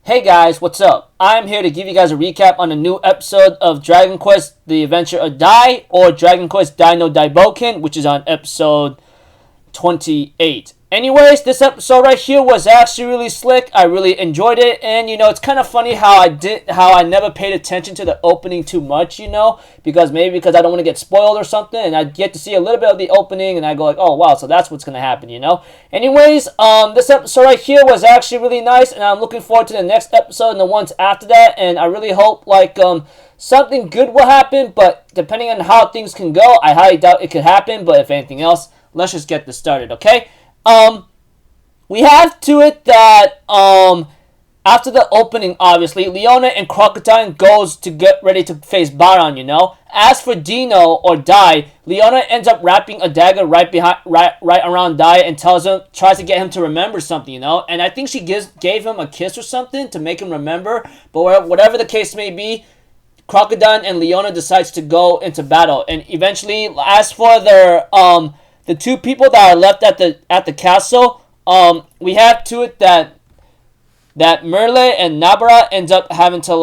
Hey guys, what's up? I'm here to give you guys a recap on a new episode of Dragon Quest The Adventure of Dai, or Dragon Quest Dai no Da'i Boken, which is on episode 28. Anyways, this episode right here was actually really slick. I really enjoyed it, and it's kind of funny how I never paid attention to the opening too much, because I don't want to get spoiled or something, and I get to see a little bit of the opening, and I go like, oh wow, so that's what's gonna happen, Anyways, this episode right here was actually really nice, and I'm looking forward to the next episode and the ones after that, and I really hope something good will happen, but depending on how things can go, I highly doubt it could happen. But if anything else, let's just get this started, okay? We have to it that, after the opening, obviously, Leona and Crocodile goes to get ready to face Baran, As for Dino, or Dai, Leona ends up wrapping a dagger right around Dai and tries to get him to remember something, And I think she gave him a kiss or something to make him remember, but whatever the case may be, Crocodile and Leona decides to go into battle, and eventually, as for their, the two people that are left at the castle, we have to it that Merle and Nabara ends up having to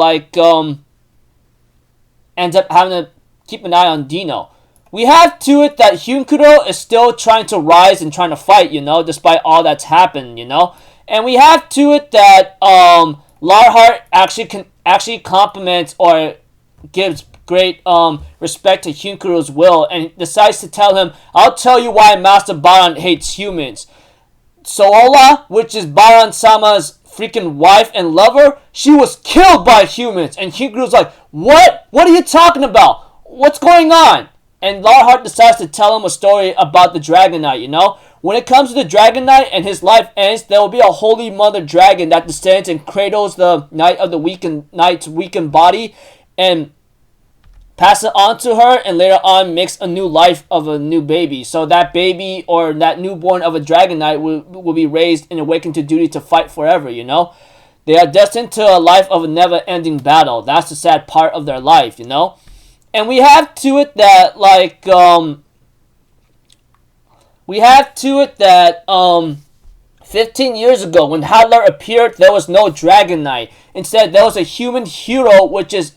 keep an eye on Dino. We have to it that Hyunkuro is still trying to rise and trying to fight, despite all that's happened, And we have to it that Lionheart actually compliments or gives great respect to Hyunkuro's will, and decides to tell him, I'll tell you why Master Baran hates humans. Soola, which is Baran-sama's freaking wife and lover, she was killed by humans. And Hyunkuro's like, what? What are you talking about? What's going on? And Lionheart decides to tell him a story about the Dragon Knight, When it comes to the Dragon Knight and his life ends, there will be a holy mother dragon that descends and cradles the knight's weakened body and pass it on to her, and later on makes a new life of a new baby. So that baby, or that newborn of a Dragon Knight, will be raised and awakened to duty to fight forever, They are destined to a life of a never-ending battle. That's the sad part of their life, And we have to it that, 15 years ago, when Hadlar appeared, there was no Dragon Knight. Instead, there was a human hero, which is,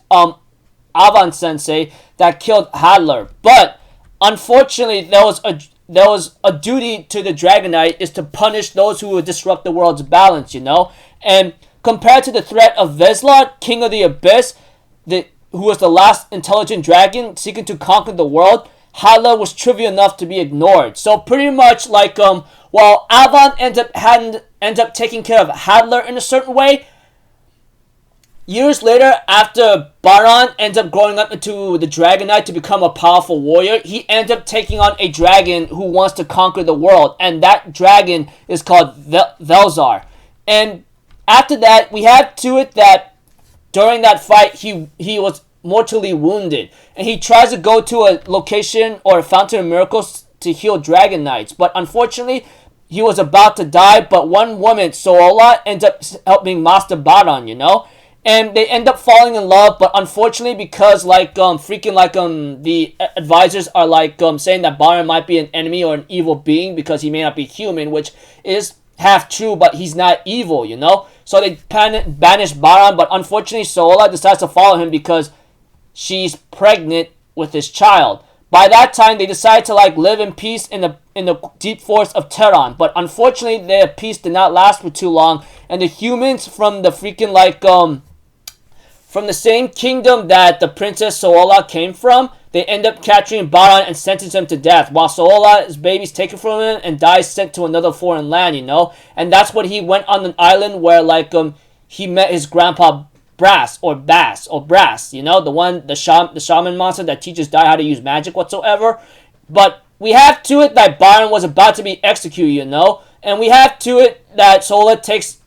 Avan Sensei, that killed Hadlar. But unfortunately, there was a duty to the Dragon Knight, is to punish those who would disrupt the world's balance, And compared to the threat of Veslard, King of the Abyss, who was the last intelligent dragon seeking to conquer the world, Hadlar was trivial enough to be ignored. So pretty much while Avan ends up taking care of Hadlar in a certain way, years later, after Baran ends up growing up into the Dragon Knight to become a powerful warrior, he ends up taking on a dragon who wants to conquer the world, and that dragon is called Velzar. And after that, we have to it that during that fight, he was mortally wounded, and he tries to go to a location or a fountain of miracles to heal Dragon Knights, but unfortunately, he was about to die. But one woman, Soola, ends up helping Master Baran, And they end up falling in love, but unfortunately, because the advisors are saying that Baran might be an enemy or an evil being because he may not be human, which is half true, but he's not evil, So they banish Baran, but unfortunately, Soola decides to follow him because she's pregnant with his child. By that time, they decide to live in peace in the deep forest of Tehran, but unfortunately, their peace did not last for too long, and the humans from the from the same kingdom that the Princess Soola came from, they end up capturing Baran and sentence him to death, while Soola's baby's taken from him and Dai's sent to another foreign land, And that's when he went on an island where, he met his grandpa Brass, the shaman monster that teaches Dai how to use magic whatsoever. But we have to it that Baran was about to be executed, And we have to it that Soola takes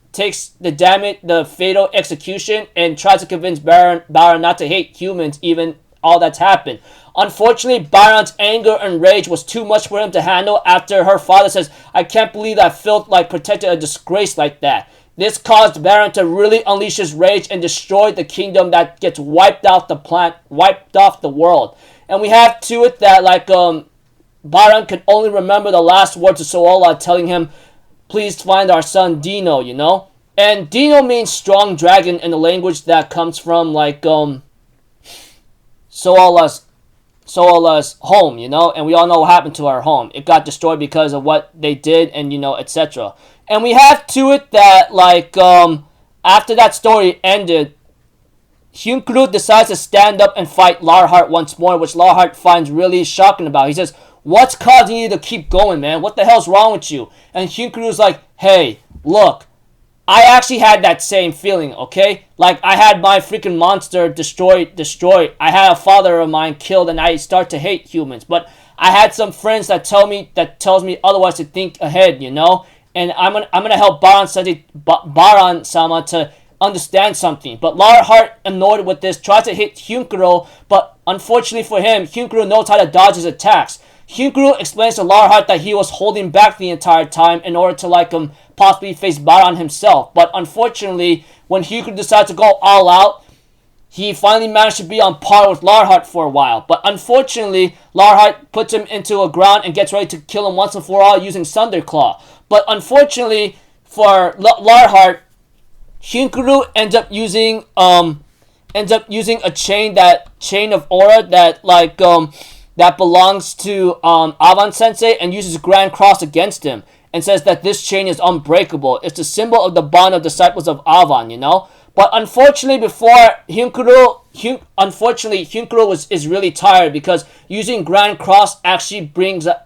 the fatal execution and tries to convince Baran not to hate humans, even all that's happened. Unfortunately, Baran's anger and rage was too much for him to handle after her father says, I can't believe that filth protected a disgrace like that. This caused Baran to really unleash his rage and destroy the kingdom that gets wiped off the world. And we have to it that Baran can only remember the last words of Soola telling him, please find our son Dino, And Dino means strong dragon in the language that comes from like Soala's home, you know, and we all know what happened to our home. It got destroyed because of what they did, and you know, etc. And we have to it that like after that story ended, Hyunkru decides to stand up and fight Larhart once more, which Larhart finds really shocking about. He says, "What's causing you to keep going, man? What the hell's wrong with you?" And Hyunkru's like, "Hey, look, I actually had that same feeling, okay? Like, I had my freaking monster destroyed. I had a father of mine killed, and I start to hate humans. But I had some friends that tells me otherwise, to think ahead, you know? And I'm gonna help Baran-sama to understand something." But Larhart, annoyed with this, tries to hit Hyunkuro, but unfortunately for him, Hyunkuro knows how to dodge his attacks. Hyunkuro explains to Larhart that he was holding back the entire time in order to like possibly face Baran himself. But unfortunately, when Hyunkuro decides to go all out, he finally managed to be on par with Larhart for a while. But unfortunately, Larhart puts him into a ground and gets ready to kill him once and for all using Thunderclaw. But unfortunately for Larhart, Hyunkuro ends up using a chain of aura that like that belongs to Avan Sensei, and uses Grand Cross against him, and says that this chain is unbreakable. It's the symbol of the bond of disciples of Avan, you know? But unfortunately, Hyunkuro is really tired, because using Grand Cross actually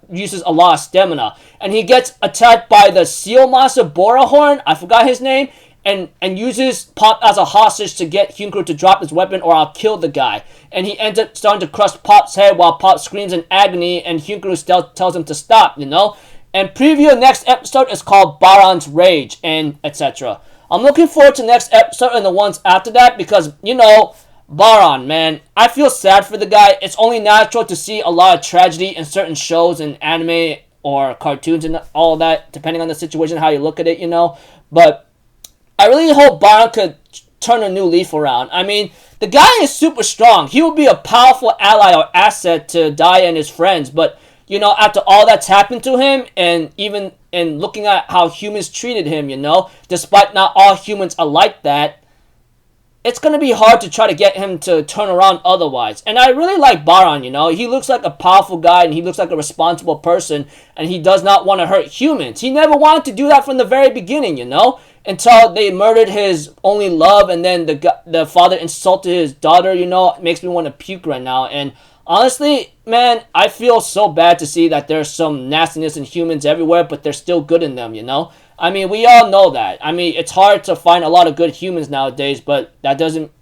uses a lot of stamina. And he gets attacked by the Seal Monster Borahorn, I forgot his name, and uses Pop as a hostage to get Hyunkuro to drop his weapon, or I'll kill the guy. And he ends up starting to crush Pop's head while Pop screams in agony, and Hyunkuro tells him to stop, you know? And preview next episode is called Baran's Rage, and etc. I'm looking forward to next episode and the ones after that, because, you know, Baran, man, I feel sad for the guy. It's only natural to see a lot of tragedy in certain shows and anime or cartoons and all that, depending on the situation, how you look at it, you know? But I really hope Baran could turn a new leaf around. I mean, the guy is super strong. He would be a powerful ally or asset to Dai and his friends. But, you know, after all that's happened to him, and even in looking at how humans treated him, you know, despite not all humans are like that, it's going to be hard to try to get him to turn around otherwise. And I really like Baran, you know. He looks like a powerful guy, and he looks like a responsible person, and he does not want to hurt humans. He never wanted to do that from the very beginning, you know, until they murdered his only love, and then the father insulted his daughter, you know. It makes me want to puke right now. And honestly, man, I feel so bad to see that there's some nastiness in humans everywhere, but there's still good in them, you know. I mean, we all know that. I mean, it's hard to find a lot of good humans nowadays, but that doesn't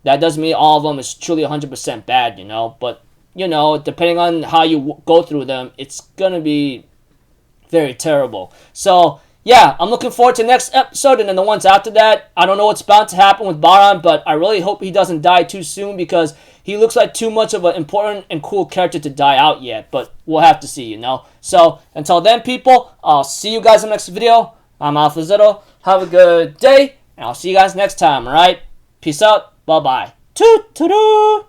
mean all of them is truly 100% bad, you know. But, you know, depending on how you go through them, it's going to be very terrible. So, yeah, I'm looking forward to next episode, and then the ones after that. I don't know what's about to happen with Baran, but I really hope he doesn't die too soon, because he looks like too much of an important and cool character to die out yet. But we'll have to see, you know. So, until then, people, I'll see you guys in the next video. I'm Alpha Zero. Have a good day, and I'll see you guys next time, alright? Peace out. Bye-bye. Toot-toot-toot.